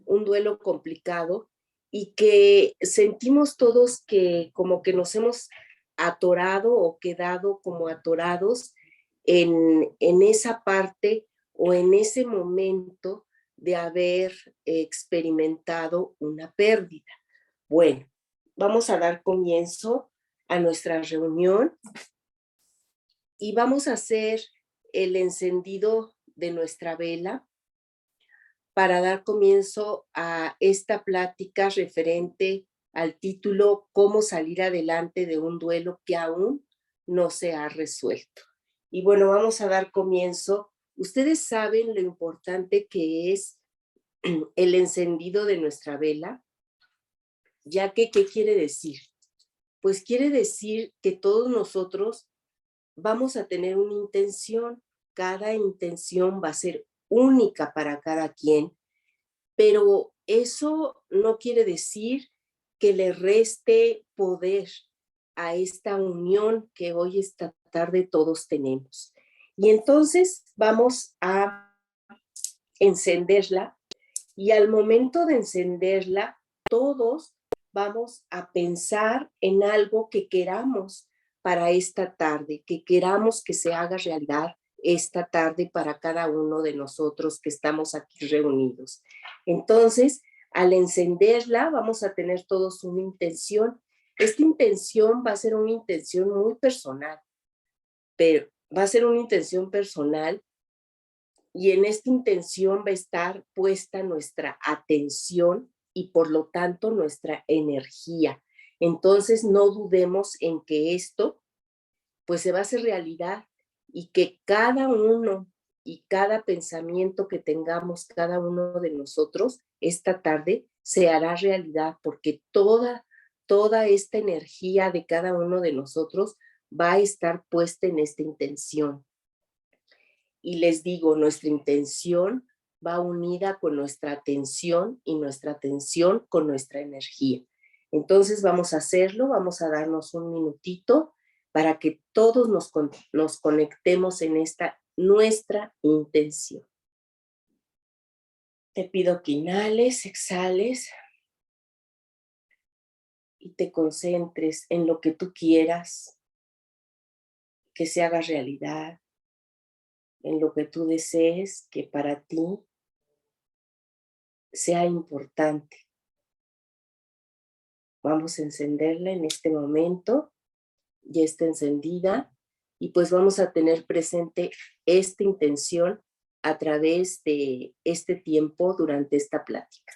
un duelo complicado y que sentimos todos que como que nos hemos atorado o quedado como atorados en esa parte o en ese momento de haber experimentado una pérdida. Bueno, vamos a dar comienzo a nuestra reunión y vamos a hacer el encendido de nuestra vela para dar comienzo a esta plática referente al título "Cómo salir adelante de un duelo que aún no se ha resuelto". Y bueno, vamos a dar comienzo. Ustedes saben lo importante que es el encendido de nuestra vela, ya que, ¿qué quiere decir? Pues quiere decir que todos nosotros vamos a tener una intención, cada intención va a ser única para cada quien, pero eso no quiere decir que le reste poder a esta unión que hoy, esta tarde, todos tenemos. Y entonces vamos a encenderla y al momento de encenderla, todos vamos a pensar en algo que queramos para esta tarde, que queramos que se haga realidad esta tarde para cada uno de nosotros que estamos aquí reunidos. Entonces, al encenderla, vamos a tener todos una intención. Esta intención va a ser una intención muy personal, pero va a ser una intención personal y en esta intención va a estar puesta nuestra atención y por lo tanto nuestra energía. Entonces no dudemos en que esto pues se va a hacer realidad y que cada uno y cada pensamiento que tengamos cada uno de nosotros esta tarde se hará realidad porque toda esta energía de cada uno de nosotros va a estar puesta en esta intención. Y les digo, nuestra intención va unida con nuestra atención y nuestra atención con nuestra energía. Entonces vamos a hacerlo, vamos a darnos un minutito para que todos nos conectemos en esta nuestra intención. Te pido que inhales, exhales y te concentres en lo que tú quieras que se haga realidad, en lo que tú desees que para ti sea importante. Vamos a encenderla en este momento, ya está encendida, y pues vamos a tener presente esta intención a través de este tiempo durante esta plática.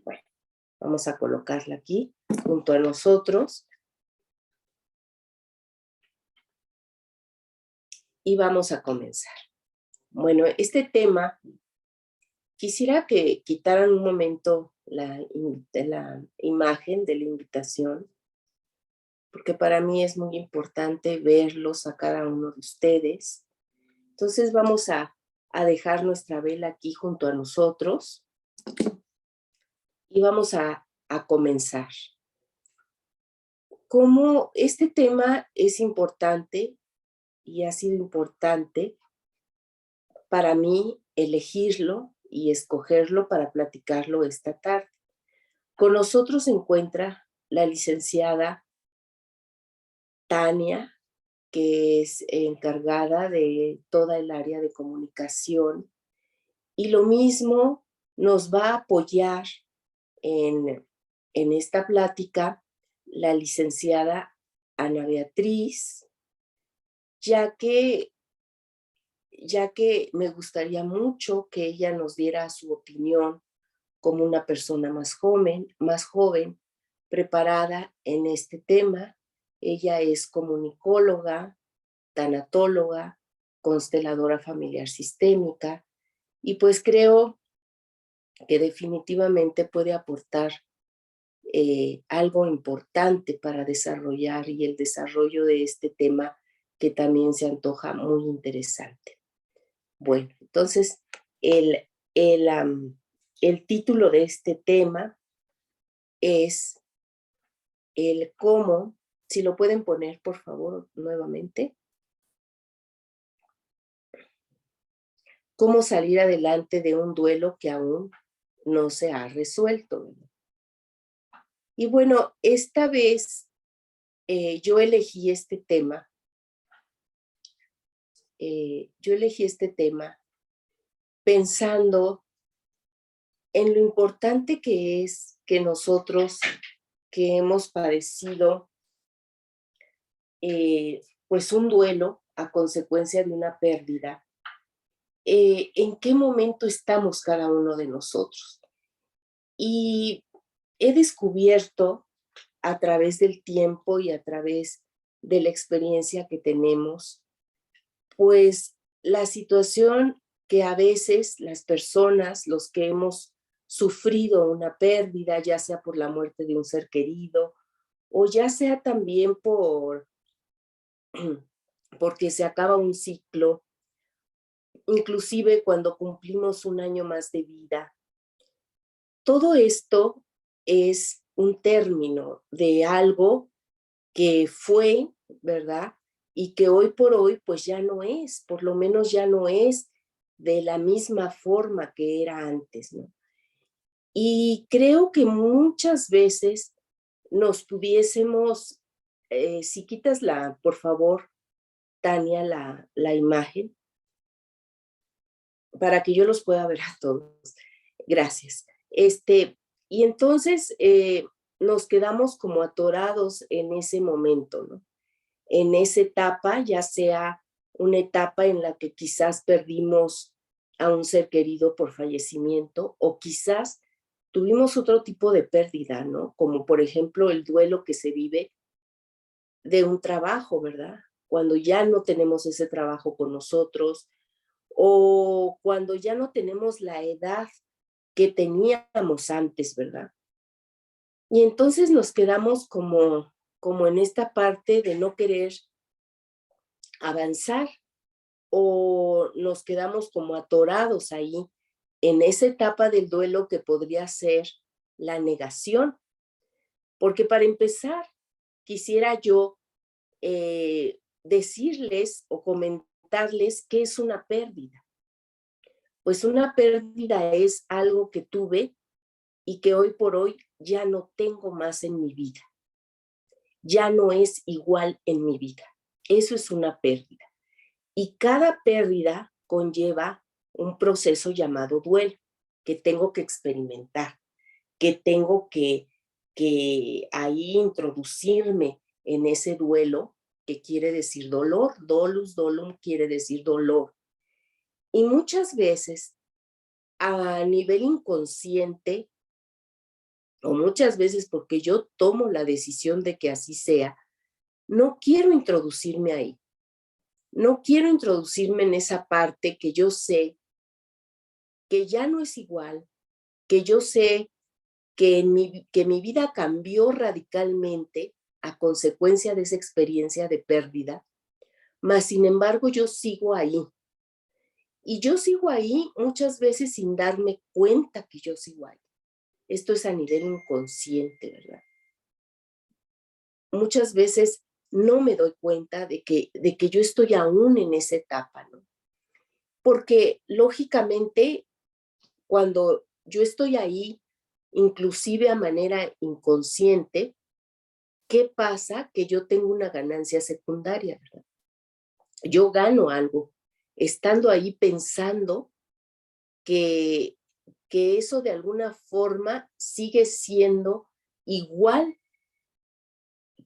Bueno, vamos a colocarla aquí junto a nosotros y vamos a comenzar. Bueno, este tema, quisiera que quitaran un momento la imagen de la invitación, porque para mí es muy importante verlos a cada uno de ustedes. Entonces vamos a dejar nuestra vela aquí junto a nosotros y vamos a comenzar. Como este tema es importante y ha sido importante para mí elegirlo y escogerlo para platicarlo esta tarde. Con nosotros se encuentra la licenciada Tania, que es encargada de toda el área de comunicación, y lo mismo nos va a apoyar en esta plática la licenciada Ana Beatriz, ya que me gustaría mucho que ella nos diera su opinión como una persona más joven, preparada en este tema. Ella es comunicóloga, tanatóloga, consteladora familiar sistémica, y pues creo que definitivamente puede aportar algo importante para desarrollar y el desarrollo de este tema que también se antoja muy interesante. Bueno, entonces el título de este tema es el cómo, si lo pueden poner por favor nuevamente, cómo salir adelante de un duelo que aún no se ha resuelto, ¿verdad? Y bueno, esta vez yo elegí este tema. Yo elegí este tema pensando en lo importante que es que nosotros que hemos padecido pues un duelo a consecuencia de una pérdida, en qué momento estamos cada uno de nosotros. Y he descubierto a través del tiempo y a través de la experiencia que tenemos, pues la situación que a veces las personas, los que hemos sufrido una pérdida, ya sea por la muerte de un ser querido o ya sea también porque se acaba un ciclo, inclusive cuando cumplimos un año más de vida. Todo esto es un término de algo que fue, ¿verdad? Y que hoy por hoy pues ya no es, por lo menos ya no es de la misma forma que era antes, ¿no? Y creo que muchas veces nos pudiésemos, si quitas por favor, Tania, la imagen, para que yo los pueda ver a todos. Gracias. Y entonces nos quedamos como atorados en ese momento, ¿no? En esa etapa, ya sea una etapa en la que quizás perdimos a un ser querido por fallecimiento o quizás tuvimos otro tipo de pérdida, ¿no? Como por ejemplo el duelo que se vive de un trabajo, ¿verdad? Cuando ya no tenemos ese trabajo con nosotros o cuando ya no tenemos la edad que teníamos antes, ¿verdad? Y entonces nos quedamos como en esta parte de no querer avanzar o nos quedamos como atorados ahí en esa etapa del duelo que podría ser la negación. Porque para empezar, quisiera yo decirles o comentarles qué es una pérdida. Pues una pérdida es algo que tuve y que hoy por hoy ya no tengo más en mi vida. Ya no es igual en mi vida. Eso es una pérdida. Y cada pérdida conlleva un proceso llamado duelo que tengo que experimentar, que tengo que ahí introducirme en ese duelo, que quiere decir dolor. Dolus, dolum quiere decir dolor. Y muchas veces a nivel inconsciente, o muchas veces porque yo tomo la decisión de que así sea, no quiero introducirme ahí. No quiero introducirme en esa parte que yo sé que ya no es igual, que yo sé que mi vida cambió radicalmente a consecuencia de esa experiencia de pérdida, mas sin embargo yo sigo ahí. Y yo sigo ahí muchas veces sin darme cuenta que yo sigo ahí. Esto es a nivel inconsciente, ¿verdad? Muchas veces no me doy cuenta de que yo estoy aún en esa etapa, ¿no? Porque lógicamente cuando yo estoy ahí, inclusive a manera inconsciente, ¿qué pasa? Que yo tengo una ganancia secundaria, ¿verdad? Yo gano algo, estando ahí pensando que, que eso de alguna forma sigue siendo igual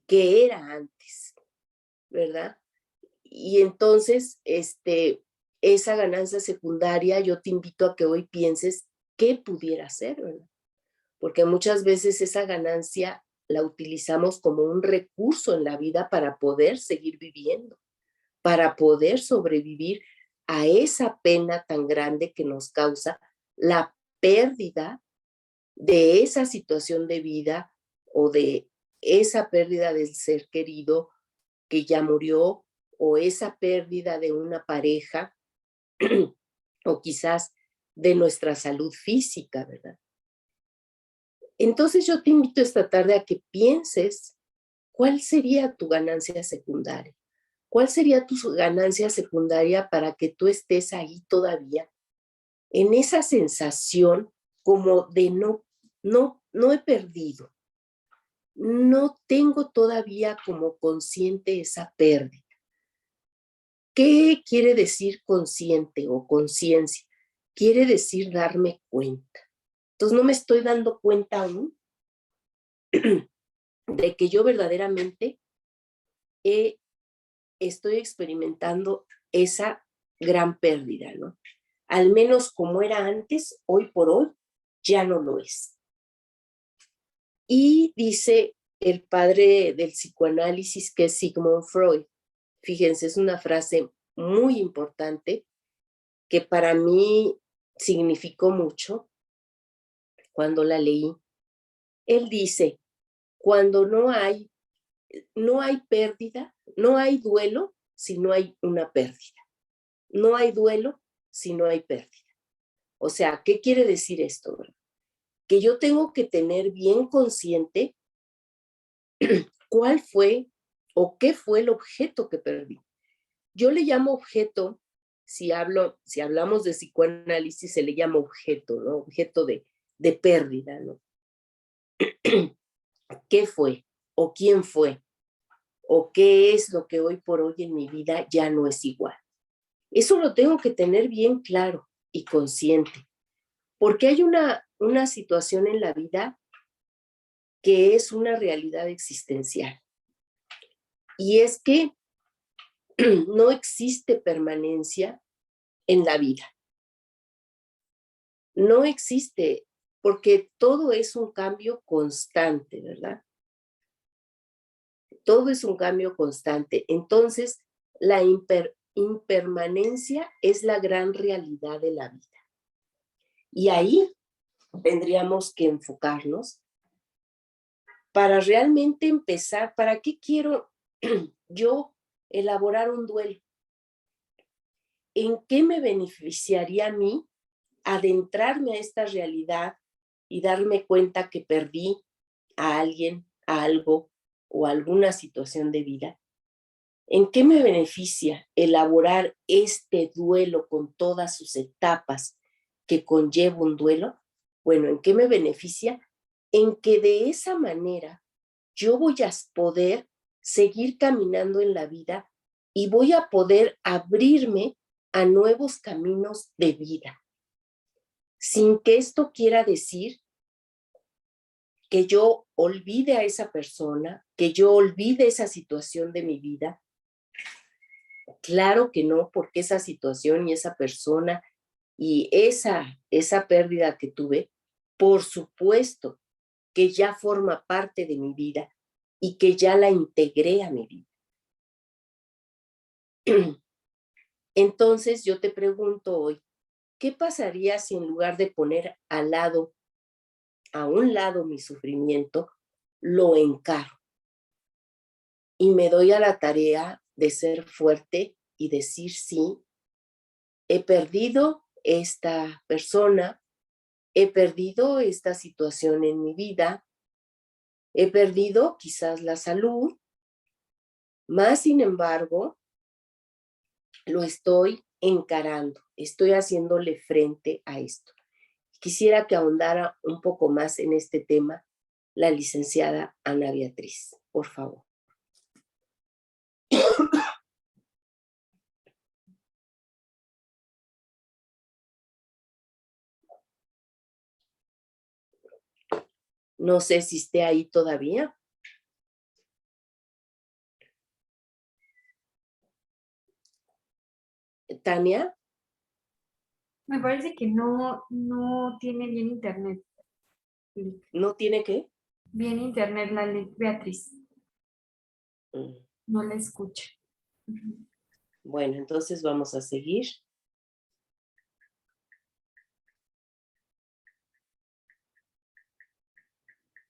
que era antes, ¿verdad? Y entonces, esa ganancia secundaria, yo te invito a que hoy pienses qué pudiera ser, ¿verdad? Porque muchas veces esa ganancia la utilizamos como un recurso en la vida para poder seguir viviendo, para poder sobrevivir a esa pena tan grande que nos causa la pérdida de esa situación de vida o de esa pérdida del ser querido que ya murió o esa pérdida de una pareja o quizás de nuestra salud física, ¿verdad? Entonces yo te invito esta tarde a que pienses cuál sería tu ganancia secundaria. ¿Cuál sería tu ganancia secundaria para que tú estés ahí todavía en esa sensación como de no he perdido, no tengo todavía como consciente esa pérdida. ¿Qué quiere decir consciente o conciencia? Quiere decir darme cuenta. Entonces no me estoy dando cuenta aún de que yo verdaderamente estoy experimentando esa gran pérdida, ¿no? Al menos como era antes, hoy por hoy, ya no lo es. Y dice el padre del psicoanálisis, que es Sigmund Freud, fíjense, es una frase muy importante que para mí significó mucho cuando la leí. Él dice, cuando no hay pérdida, no hay duelo si no hay una pérdida. No hay duelo si no hay pérdida. O sea, ¿qué quiere decir esto? Que yo tengo que tener bien consciente cuál fue o qué fue el objeto que perdí. Yo le llamo objeto, si hablamos de psicoanálisis, se le llama objeto, ¿no? Objeto de pérdida, ¿no? ¿Qué fue? ¿O quién fue? ¿O qué es lo que hoy por hoy en mi vida ya no es igual? Eso lo tengo que tener bien claro y consciente, porque hay una situación en la vida que es una realidad existencial. Y es que no existe permanencia en la vida. No existe, porque todo es un cambio constante, ¿verdad? Todo es un cambio constante. Entonces, la impermanencia es la gran realidad de la vida. Y ahí tendríamos que enfocarnos para realmente empezar. ¿Para qué quiero yo elaborar un duelo? ¿En qué me beneficiaría a mí adentrarme a esta realidad y darme cuenta que perdí a alguien, a algo o alguna situación de vida? ¿En qué me beneficia elaborar este duelo con todas sus etapas que conlleva un duelo? Bueno, ¿en qué me beneficia? En que de esa manera yo voy a poder seguir caminando en la vida y voy a poder abrirme a nuevos caminos de vida, sin que esto quiera decir que yo olvide a esa persona, que yo olvide esa situación de mi vida. Claro que no, porque esa situación y esa persona y esa pérdida que tuve, por supuesto que ya forma parte de mi vida y que ya la integré a mi vida. Entonces yo te pregunto hoy, ¿qué pasaría si en lugar de poner a un lado mi sufrimiento, lo encaro y me doy a la tarea de ser fuerte y decir sí, he perdido esta persona, he perdido esta situación en mi vida, he perdido quizás la salud, más sin embargo, lo estoy encarando, estoy haciéndole frente a esto. Quisiera que ahondara un poco más en este tema la licenciada Ana Beatriz, por favor. No sé si esté ahí todavía. Tania. Me parece que no tiene bien internet. ¿No tiene qué? Bien internet la Beatriz. Mm. No la escucha. Bueno, entonces vamos a seguir.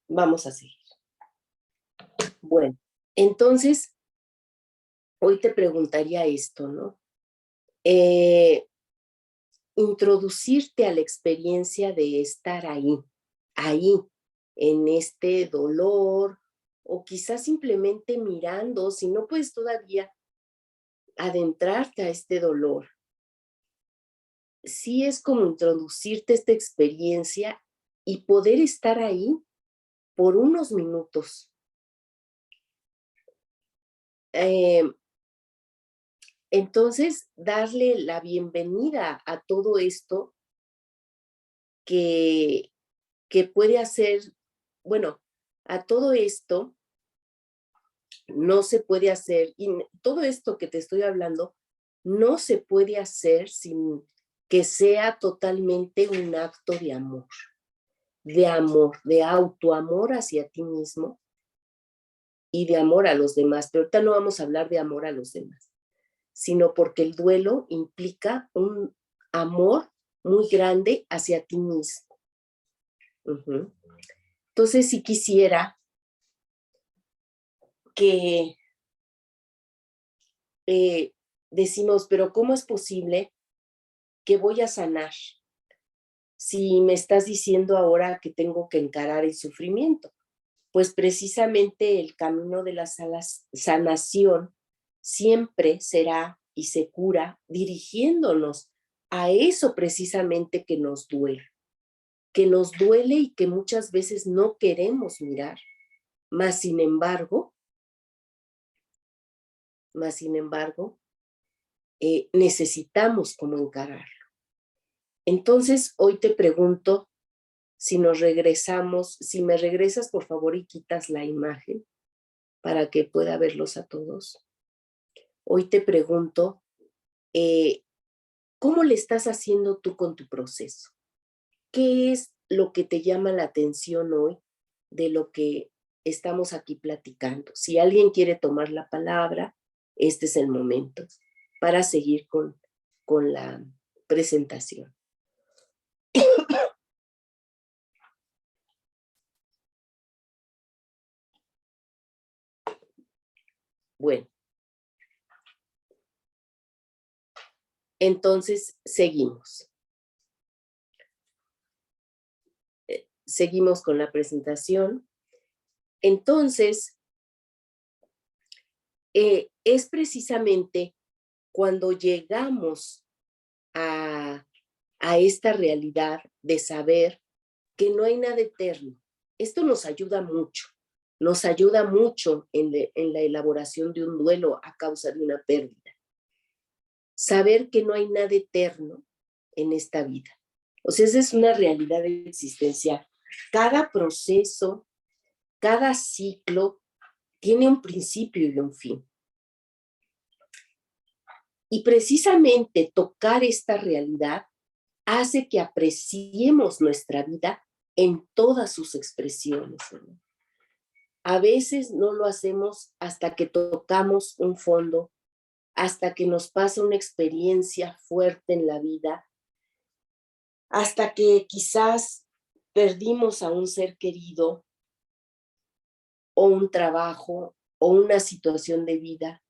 Vamos a seguir. Bueno, entonces, hoy te preguntaría esto, ¿no? Introducirte a la experiencia de estar ahí, en este dolor, o quizás simplemente mirando, si no puedes todavía adentrarte a este dolor, sí es como introducirte a esta experiencia y poder estar ahí por unos minutos. Entonces, darle la bienvenida a todo esto que puede hacer, bueno, a todo esto no se puede hacer, y todo esto que te estoy hablando no se puede hacer sin que sea totalmente un acto de amor, de autoamor hacia ti mismo y de amor a los demás. Pero ahorita no vamos a hablar de amor a los demás, sino porque el duelo implica un amor muy grande hacia ti mismo. Uh-huh. Entonces, si quisiera que decimos, pero ¿cómo es posible que voy a sanar si me estás diciendo ahora que tengo que encarar el sufrimiento? Pues precisamente el camino de la sanación siempre será y se cura dirigiéndonos a eso precisamente que nos duele y que muchas veces no queremos mirar, mas sin embargo, necesitamos como encararlo. Entonces, hoy te pregunto si nos regresamos, si me regresas por favor y quitas la imagen para que pueda verlos a todos. Hoy te pregunto, ¿cómo le estás haciendo tú con tu proceso? ¿Qué es lo que te llama la atención hoy de lo que estamos aquí platicando? Si alguien quiere tomar la palabra, este es el momento para seguir con la presentación. Bueno, entonces seguimos. Seguimos con la presentación. Entonces, es precisamente cuando llegamos a esta realidad de saber que no hay nada eterno. Esto nos ayuda mucho en la elaboración de un duelo a causa de una pérdida. Saber que no hay nada eterno en esta vida. O sea, esa es una realidad existencial. Cada proceso, cada ciclo tiene un principio y un fin. Y precisamente tocar esta realidad hace que apreciemos nuestra vida en todas sus expresiones, ¿no? A veces no lo hacemos hasta que tocamos un fondo, hasta que nos pasa una experiencia fuerte en la vida, hasta que quizás perdimos a un ser querido o un trabajo o una situación de vida,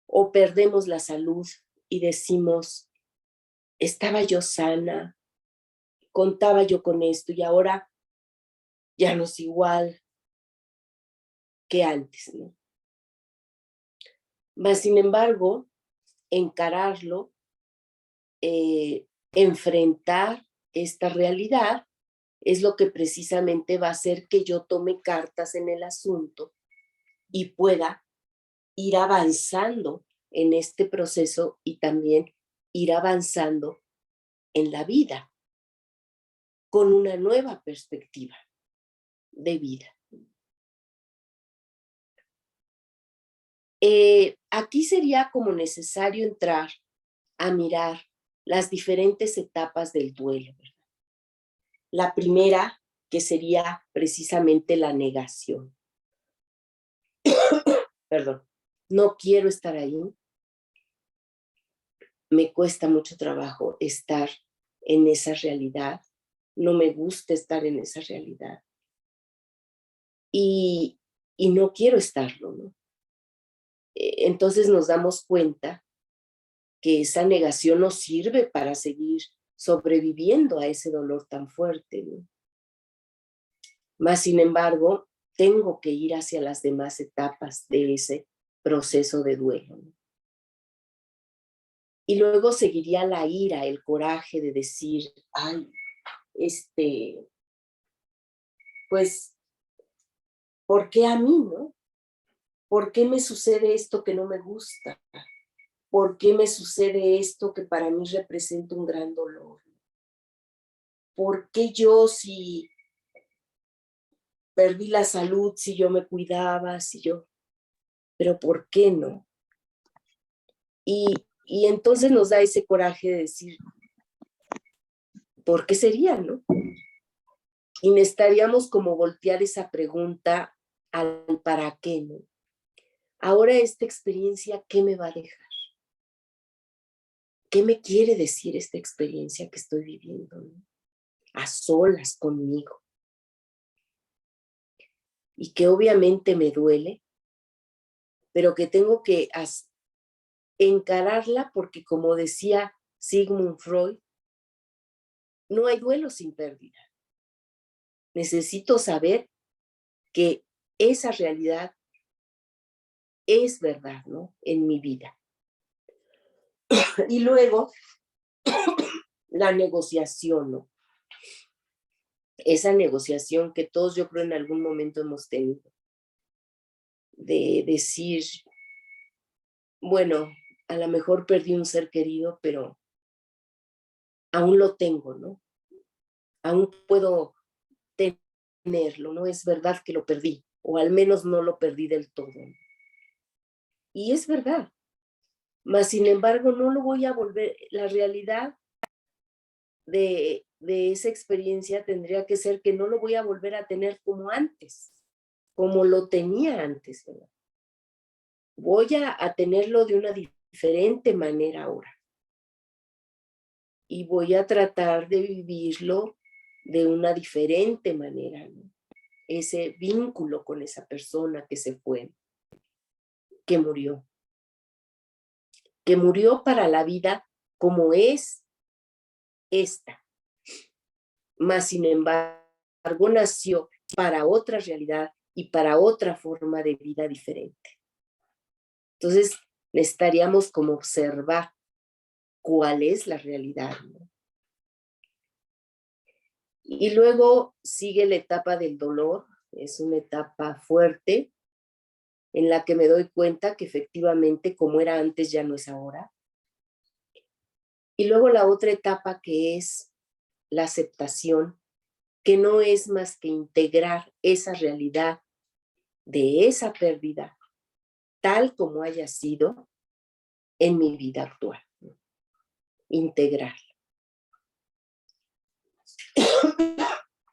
o perdemos la salud y decimos, estaba yo sana, contaba yo con esto y ahora ya no es igual que antes, ¿no? Mas, sin embargo, encararlo, enfrentar esta realidad, es lo que precisamente va a hacer que yo tome cartas en el asunto y pueda ir avanzando en este proceso y también ir avanzando en la vida con una nueva perspectiva de vida. Aquí sería como necesario entrar a mirar las diferentes etapas del duelo, ¿verdad? La primera, que sería precisamente la negación. Perdón, no quiero estar ahí, me cuesta mucho trabajo estar en esa realidad, no me gusta estar en esa realidad y no quiero estarlo, ¿no? Entonces nos damos cuenta que esa negación nos sirve para seguir sobreviviendo a ese dolor tan fuerte, ¿no? Mas, sin embargo, tengo que ir hacia las demás etapas de ese proceso de duelo, ¿no? Y luego seguiría la ira, el coraje de decir, ay, pues, ¿por qué a mí, no? ¿Por qué me sucede esto que no me gusta? ¿Por qué me sucede esto que para mí representa un gran dolor? ¿Por qué yo, si perdí la salud, si yo me cuidaba, si yo... Pero ¿por qué no? Y entonces nos da ese coraje de decir, ¿por qué sería, no? Y necesitaríamos como voltear esa pregunta al para qué, ¿no? Ahora esta experiencia, ¿qué me va a dejar? ¿Qué me quiere decir esta experiencia que estoy viviendo, ¿no? A solas conmigo? Y que obviamente me duele, pero que tengo que encararla porque, como decía Sigmund Freud, no hay duelo sin pérdida. Necesito saber que esa realidad es verdad, ¿no? En mi vida. Y luego, la negociación, ¿no? Esa negociación que todos yo creo en algún momento hemos tenido, de decir, bueno, a lo mejor perdí un ser querido, pero aún lo tengo, ¿no? Aún puedo tenerlo, ¿no? Es verdad que lo perdí, o al menos no lo perdí del todo. Y es verdad, mas sin embargo no lo voy a volver, la realidad de esa experiencia tendría que ser que no lo voy a volver a tener como antes, como lo tenía antes, ¿verdad? Voy a tenerlo de una diferente manera ahora. Y voy a tratar de vivirlo de una diferente manera, ¿no? Ese vínculo con esa persona que se fue, que murió para la vida como es esta, mas sin embargo nació para otra realidad y para otra forma de vida diferente. Entonces necesitaríamos como observar cuál es la realidad, ¿no? Y luego sigue la etapa del dolor, es una etapa fuerte en la que me doy cuenta que efectivamente como era antes ya no es ahora. Y luego la otra etapa que es la aceptación, que no es más que integrar esa realidad de esa pérdida tal como haya sido en mi vida actual, ¿no? Integrar.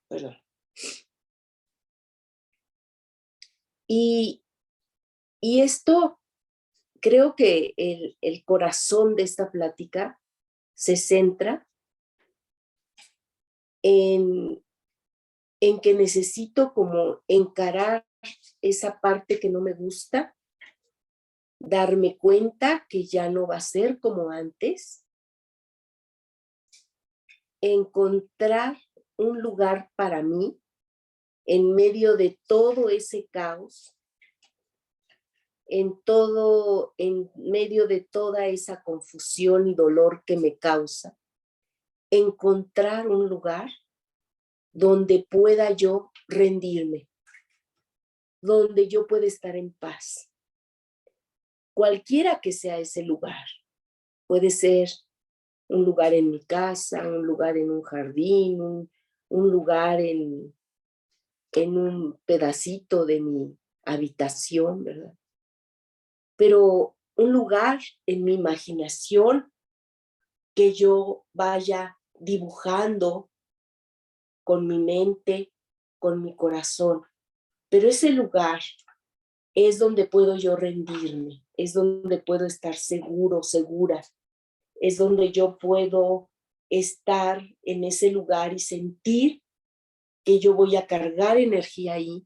Perdón. Y, y esto, creo que el corazón de esta plática se centra en, en que necesito como encarar esa parte que no me gusta, darme cuenta que ya no va a ser como antes, encontrar un lugar para mí en medio de todo ese caos, en medio de toda esa confusión y dolor que me causa, encontrar un lugar donde pueda yo rendirme, donde yo pueda estar en paz. Cualquiera que sea ese lugar, puede ser un lugar en mi casa, un lugar en un jardín, un lugar en un pedacito de mi habitación, ¿verdad? Pero un lugar en mi imaginación que yo vaya dibujando con mi mente, con mi corazón. Pero ese lugar es donde puedo yo rendirme, es donde puedo estar seguro, segura, es donde yo puedo estar en ese lugar y sentir que yo voy a cargar energía ahí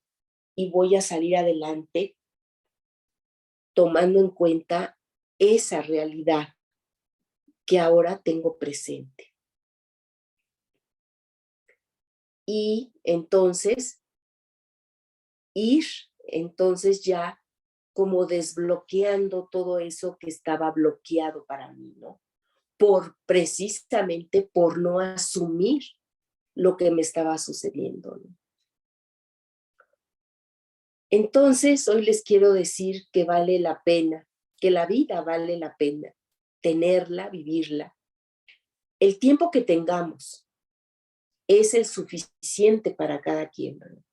y voy a salir adelante tomando en cuenta esa realidad que ahora tengo presente. Y entonces ir, entonces ya como desbloqueando todo eso que estaba bloqueado para mí, ¿no? precisamente por no asumir lo que me estaba sucediendo, ¿no? Entonces, hoy les quiero decir que vale la pena, que la vida vale la pena tenerla, vivirla. El tiempo que tengamos es el suficiente para cada quien, ¿no?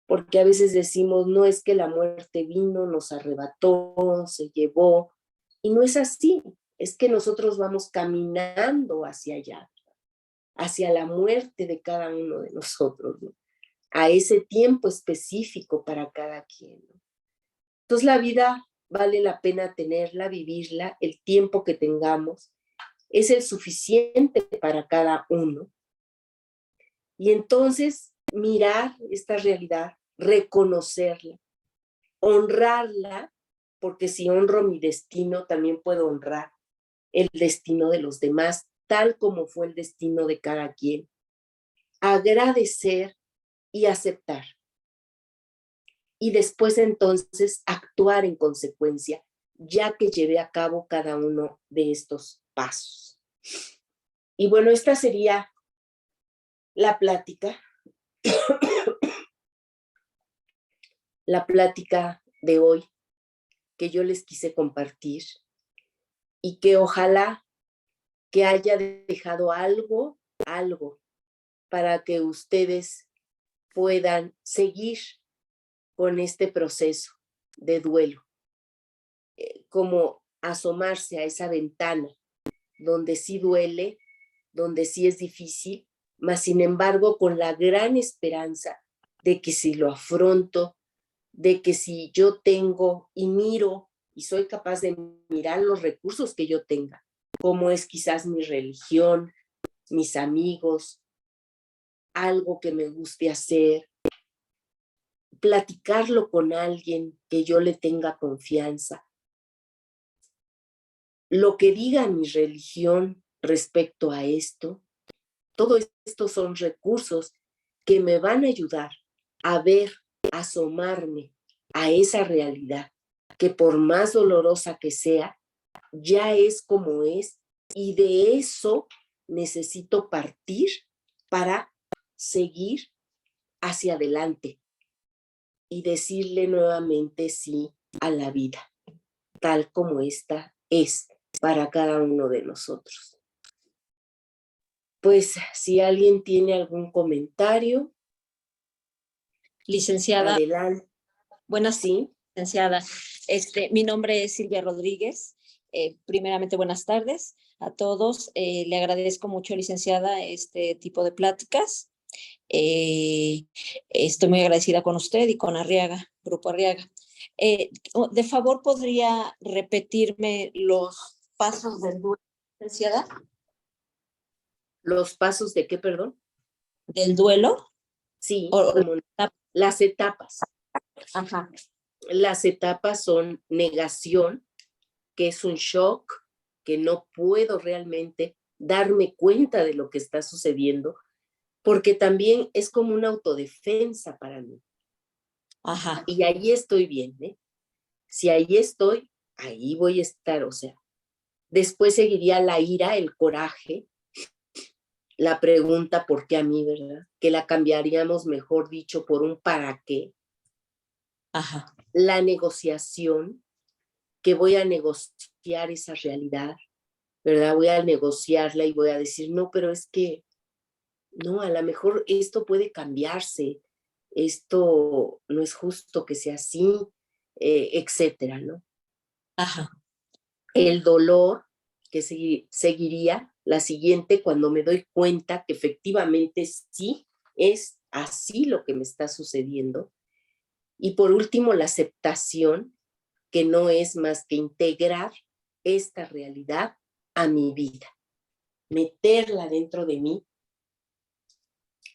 Porque a veces decimos, no es que la muerte vino, nos arrebató, se llevó, y no es así, es que nosotros vamos caminando hacia allá, hacia la muerte de cada uno de nosotros, ¿no? A ese tiempo específico para cada quien, ¿no? Entonces la vida vale la pena tenerla, vivirla, el tiempo que tengamos es el suficiente para cada uno. Y entonces mirar esta realidad, reconocerla, honrarla, porque si honro mi destino, también puedo honrar el destino de los demás, tal como fue el destino de cada quien. Agradecer y aceptar. Y después entonces actuar en consecuencia, ya que llevé a cabo cada uno de estos pasos. Y bueno, esta sería la plática, la plática de hoy que yo les quise compartir y que ojalá que haya dejado algo para que ustedes puedan seguir con este proceso de duelo, como asomarse a esa ventana donde sí duele, donde sí es difícil, mas sin embargo con la gran esperanza de que si lo afronto, de que si yo tengo y miro y soy capaz de mirar los recursos que yo tenga, como es quizás mi religión, mis amigos, algo que me guste hacer, platicarlo con alguien que yo le tenga confianza. Lo que diga mi religión respecto a esto, todo esto son recursos que me van a ayudar a ver, a asomarme a esa realidad, que por más dolorosa que sea, ya es como es, y de eso necesito partir para seguir hacia adelante y decirle nuevamente sí a la vida, tal como esta es para cada uno de nosotros. Pues si alguien tiene algún comentario, licenciada, adelante. buenas Sí, licenciada. Mi nombre es Silvia Rodríguez. Primeramente, buenas tardes a todos. Le agradezco mucho, licenciada, este tipo de pláticas. Estoy muy agradecida con usted y con Arriaga, Grupo Arriaga. De favor, ¿podría repetirme los pasos del duelo, licenciada? ¿los pasos de qué, perdón? ¿Del duelo? Sí, O, como las etapas. ajá. Las etapas son negación, que es un shock, que no puedo realmente darme cuenta de lo que está sucediendo, porque también es como una autodefensa para mí. Ajá. Y ahí estoy bien, ¿eh? Si ahí estoy, ahí voy a estar, o sea. Después seguiría la ira, el coraje, la pregunta ¿por qué a mí, verdad? Que la cambiaríamos, mejor dicho, por un ¿para qué? Ajá. La negociación, que voy a negociar esa realidad, ¿verdad? Voy a negociarla y voy a decir, no, pero es que, no, a lo mejor esto puede cambiarse, esto no es justo que sea así, etcétera, ¿no? Ajá. El dolor que seguiría la siguiente cuando me doy cuenta que efectivamente sí es así lo que me está sucediendo. Y por último, la aceptación, que no es más que integrar esta realidad a mi vida, meterla dentro de mí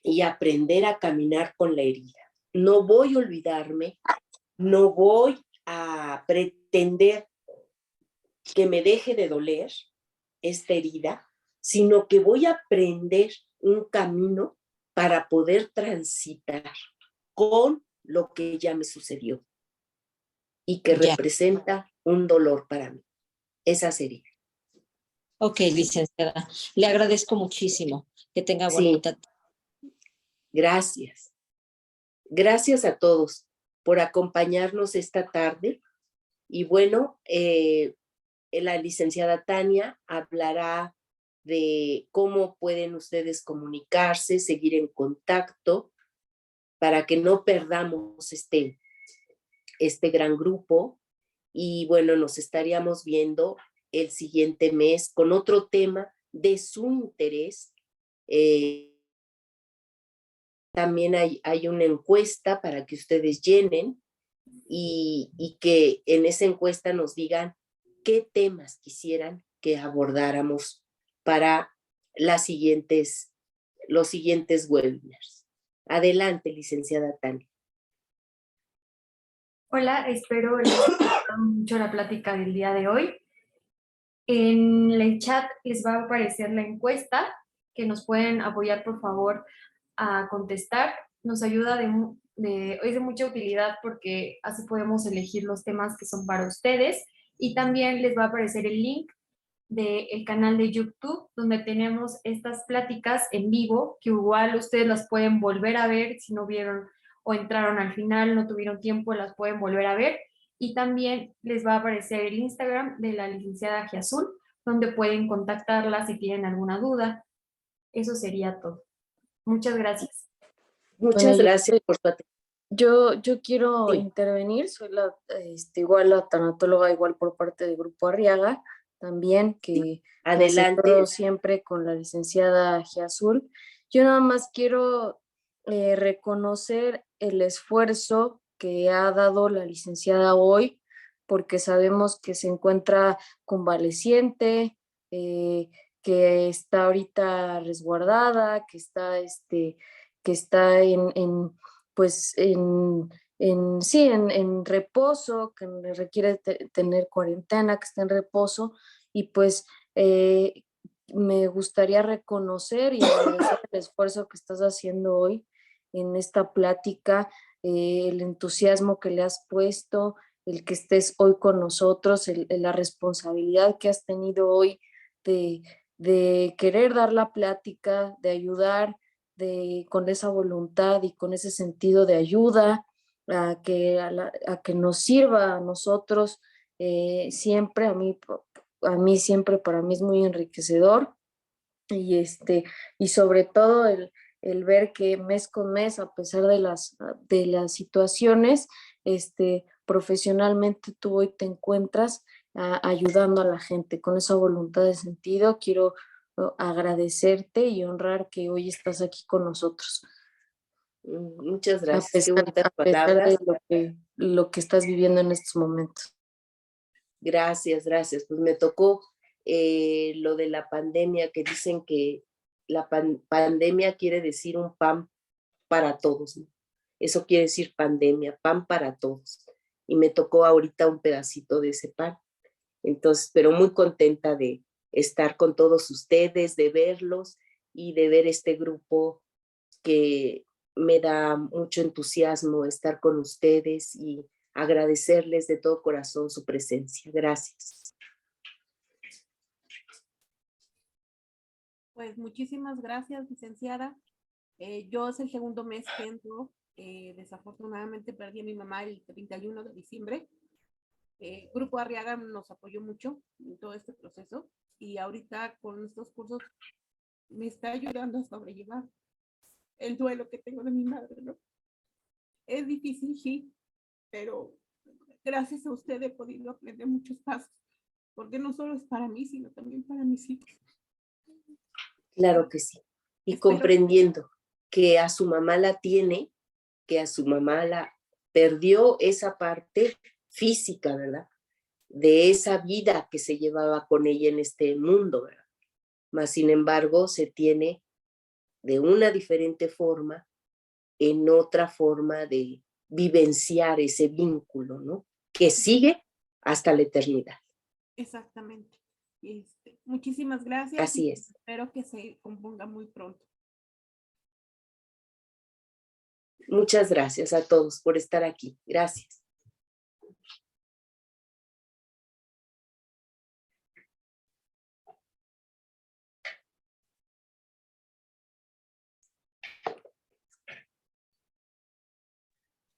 y aprender a caminar con la herida. No voy a olvidarme, no voy a pretender que me deje de doler esta herida, sino que voy a aprender un camino para poder transitar con lo que ya me sucedió y que Ya. representa un dolor para mí. Esa sería. Ok, licenciada. Le agradezco muchísimo. Que tenga Sí, bonita. gracias. Gracias a todos por acompañarnos esta tarde. Y bueno, la licenciada Tania hablará de cómo pueden ustedes comunicarse, seguir en contacto para que no perdamos este gran grupo. Y bueno, nos estaríamos viendo el siguiente mes con otro tema de su interés. También hay una encuesta para que ustedes llenen y que en esa encuesta nos digan qué temas quisieran que abordáramos para los siguientes webinars. Adelante, licenciada Tania. Hola, espero les haya gustado mucho la plática del día de hoy. En el chat les va a aparecer la encuesta que nos pueden apoyar, por favor, a contestar. Nos ayuda es de mucha utilidad porque así podemos elegir los temas que son para ustedes. Y también les va a aparecer el link del canal de YouTube, donde tenemos estas pláticas en vivo, que igual ustedes las pueden volver a ver si no vieron o entraron al final, no tuvieron tiempo, las pueden volver a ver. Y también les va a aparecer el Instagram de la licenciada Giazul, donde pueden contactarla si tienen alguna duda. Eso sería todo. Muchas gracias. Muchas gracias por tu atención. Yo quiero Sí. intervenir, soy igual la tanatóloga, igual por parte del Grupo Arriaga, también que Adelante. asesoro siempre con la licenciada Giazul. Yo nada más quiero reconocer el esfuerzo que ha dado la licenciada hoy, porque sabemos que se encuentra convaleciente, que está ahorita resguardada, que está pues en reposo, que requiere tener cuarentena, que está en reposo, y pues me gustaría reconocer y agradecer el esfuerzo que estás haciendo hoy en esta plática, el entusiasmo que le has puesto, el que estés hoy con nosotros, la responsabilidad que has tenido hoy de querer dar la plática, de ayudar, con esa voluntad y con ese sentido de ayuda, a que nos sirva a nosotros siempre, a mí siempre, para mí es muy enriquecedor y sobre todo el ver que mes con mes, a pesar de las situaciones, profesionalmente tú hoy te encuentras ayudando a la gente con esa voluntad de sentido. Quiero agradecerte y honrar que hoy estás aquí con nosotros. Muchas A gracias. Qué pesar, bonitas a pesar palabras. de lo que estás viviendo en estos momentos. Gracias, gracias. Pues me tocó lo de la pandemia, que dicen que la pandemia quiere decir un pan para todos, ¿no? Eso quiere decir pandemia, pan para todos. Y me tocó ahorita un pedacito de ese pan. Entonces, pero muy contenta de estar con todos ustedes, de verlos y de ver este grupo que me da mucho entusiasmo estar con ustedes y agradecerles de todo corazón su presencia. Gracias. Pues muchísimas gracias, licenciada. Yo es el segundo mes que entro. Desafortunadamente perdí a mi mamá el 31 de diciembre. Grupo Arriaga nos apoyó mucho en todo este proceso y ahorita con estos cursos me está ayudando a sobrellevar el duelo que tengo de mi madre, ¿no? Es difícil, sí, pero gracias a usted he podido aprender muchos pasos, porque no solo es para mí, sino también para mis hijos. Claro que sí. Y Espero comprendiendo que a su mamá la tiene, que a su mamá la perdió esa parte física, ¿verdad? De esa vida que se llevaba con ella en este mundo, ¿verdad? Mas, sin embargo, se tiene de una diferente forma, en otra forma de vivenciar ese vínculo, ¿no? Que sigue hasta la eternidad. Exactamente. Muchísimas gracias. Así es. Espero que se componga muy pronto. Muchas gracias a todos por estar aquí. Gracias.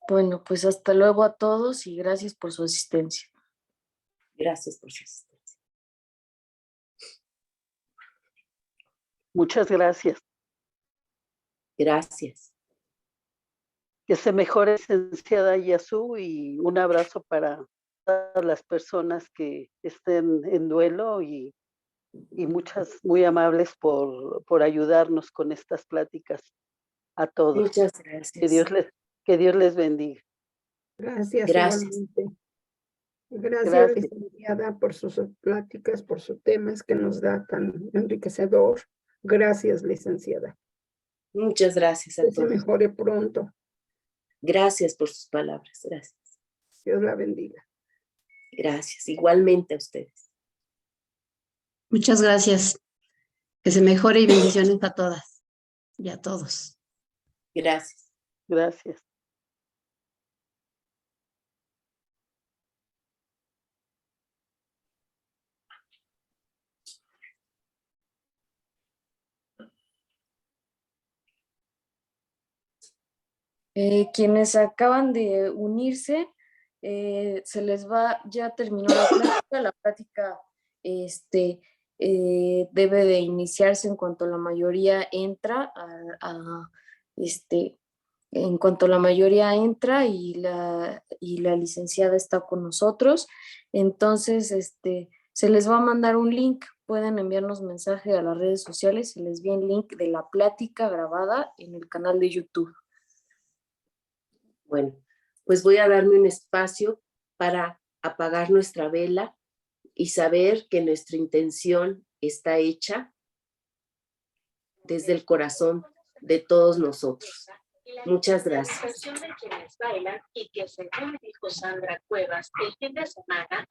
Bueno, pues hasta luego a todos y gracias por su asistencia. Gracias por su asistencia. Muchas gracias. Gracias. Que se mejore, licenciada Yasu, y un abrazo para todas las personas que estén en duelo y muchas muy amables por ayudarnos con estas pláticas a todos. Muchas Que gracias. Dios les bendiga. Gracias, Gracias. igualmente. Gracias, Gracias. licenciada, por sus pláticas, por sus temas que nos da tan enriquecedor. Gracias, licenciada. Muchas gracias a Que se todos. mejore pronto. Gracias por sus palabras. Gracias. Dios la bendiga. Gracias. Igualmente a ustedes. Muchas gracias. Que se mejore y bendiciones a todas y a todos. Gracias. Gracias. Quienes acaban de unirse, se les va, ya terminó la plática debe de iniciarse en cuanto la mayoría entra en cuanto la mayoría entra y la licenciada está con nosotros. Entonces, se les va a mandar un link, pueden enviarnos mensaje a las redes sociales, se les envía el link de la plática grabada en el canal de YouTube. Bueno, pues voy a darme un espacio para apagar nuestra vela y saber que nuestra intención está hecha desde el corazón de todos nosotros. Muchas gracias. Y que según dijo Sandra Cuevas, el fin de semana